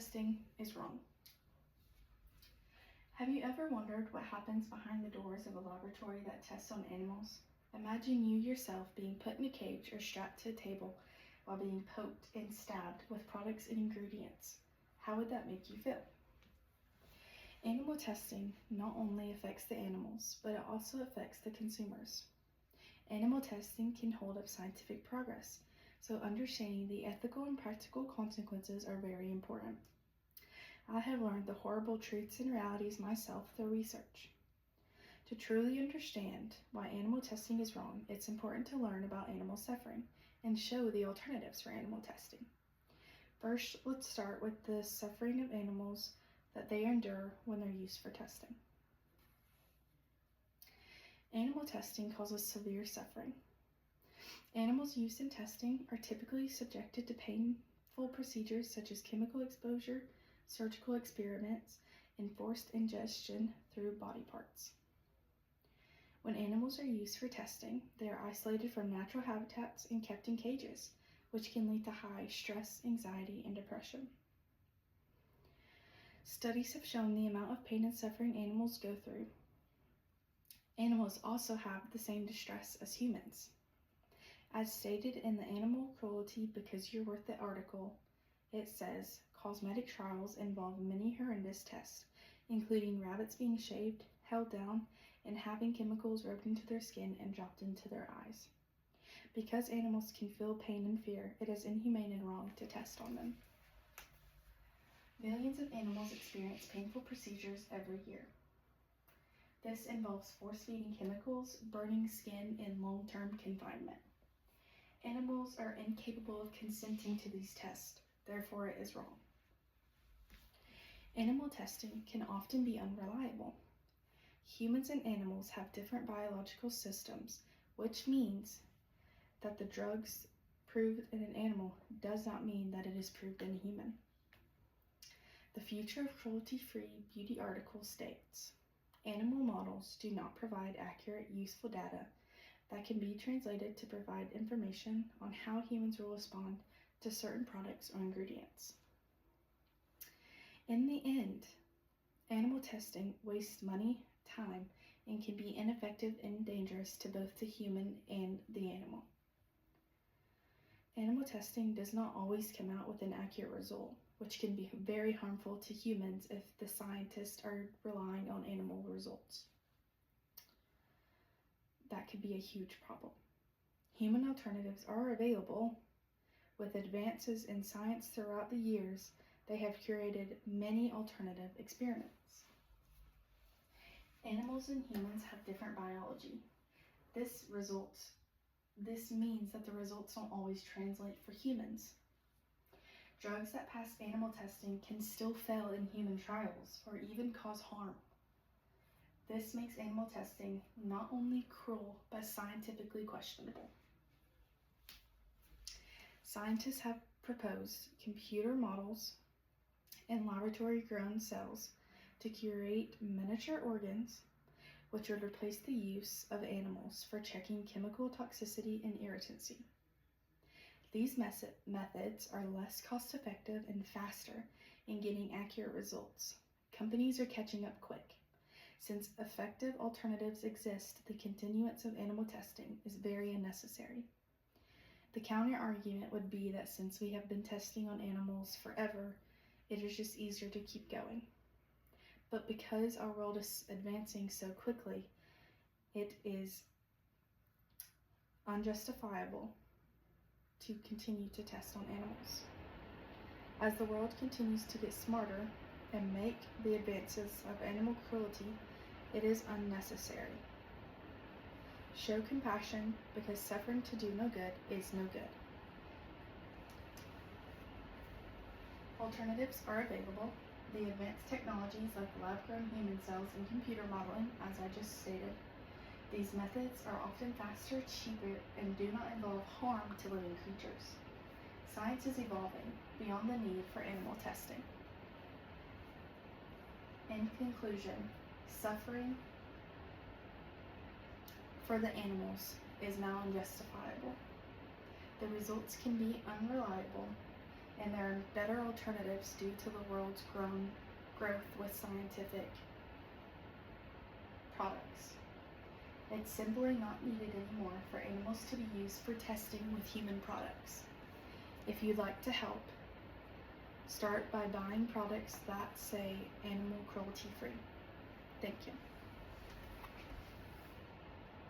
testing is wrong. Have you ever wondered what happens behind the doors of a laboratory that tests on animals? Imagine you yourself being put in a cage or strapped to a table while being poked and stabbed with products and ingredients. How would that make you feel? Animal testing not only affects the animals, but it also affects the consumers. Animal testing can hold up scientific progress, so understanding the ethical and practical consequences are very important. I have learned the horrible truths and realities myself through research. To truly understand why animal testing is wrong, it's important to learn about animal suffering and show the alternatives for animal testing. First, let's start with the suffering of animals that they endure when they're used for testing. Animal testing causes severe suffering. Animals used in testing are typically subjected to painful procedures such as chemical exposure, surgical experiments, and forced ingestion through body parts. When animals are used for testing, they are isolated from natural habitats and kept in cages, which can lead to high stress, anxiety, and depression. Studies have shown the amount of pain and suffering animals go through. Animals also have the same distress as humans. As stated in the Animal Cruelty Because You're Worth It article, it says, cosmetic trials involve many horrendous tests, including rabbits being shaved, held down, and having chemicals rubbed into their skin and dropped into their eyes. Because animals can feel pain and fear, it is inhumane and wrong to test on them. Millions of animals experience painful procedures every year. This involves force-feeding chemicals, burning skin, and long-term confinement. Animals are incapable of consenting to these tests, therefore it is wrong. Animal testing can often be unreliable. Humans and animals have different biological systems, which means that the drugs proved in an animal does not mean that it is proved in a human. The Future of Cruelty-Free Beauty article states, animal models do not provide accurate, useful data that can be translated to provide information on how humans will respond to certain products or ingredients. In the end, animal testing wastes money, time, and can be ineffective and dangerous to both the human and the animal. Animal testing does not always come out with an accurate result, which can be very harmful to humans if the scientists are relying on animal results. That could be a huge problem. Human alternatives are available. With advances in science throughout the years, they have curated many alternative experiments. Animals and humans have different biology. This means that the results don't always translate for humans. Drugs that pass animal testing can still fail in human trials or even cause harm. This makes animal testing not only cruel, but scientifically questionable. Scientists have proposed computer models and laboratory-grown cells to curate miniature organs, which would replace the use of animals for checking chemical toxicity and irritancy. These methods are less cost-effective and faster in getting accurate results. Companies are catching up quick. Since effective alternatives exist, the continuance of animal testing is very unnecessary. The counter-argument would be that since we have been testing on animals forever, it is just easier to keep going. But because our world is advancing so quickly, it is unjustifiable to continue to test on animals. As the world continues to get smarter and make the advances of animal cruelty, it is unnecessary. Show compassion, because suffering to do no good is no good. Alternatives are available. The advanced technologies like lab-grown human cells and computer modeling, as I just stated. These methods are often faster, cheaper, and do not involve harm to living creatures. Science is evolving beyond the need for animal testing. In conclusion, suffering for the animals is now unjustifiable. The results can be unreliable, and there are better alternatives due to the world's growth with scientific products. It's simply not needed anymore for animals to be used for testing with human products. If you'd like to help, start by buying products that say animal cruelty free. Thank you.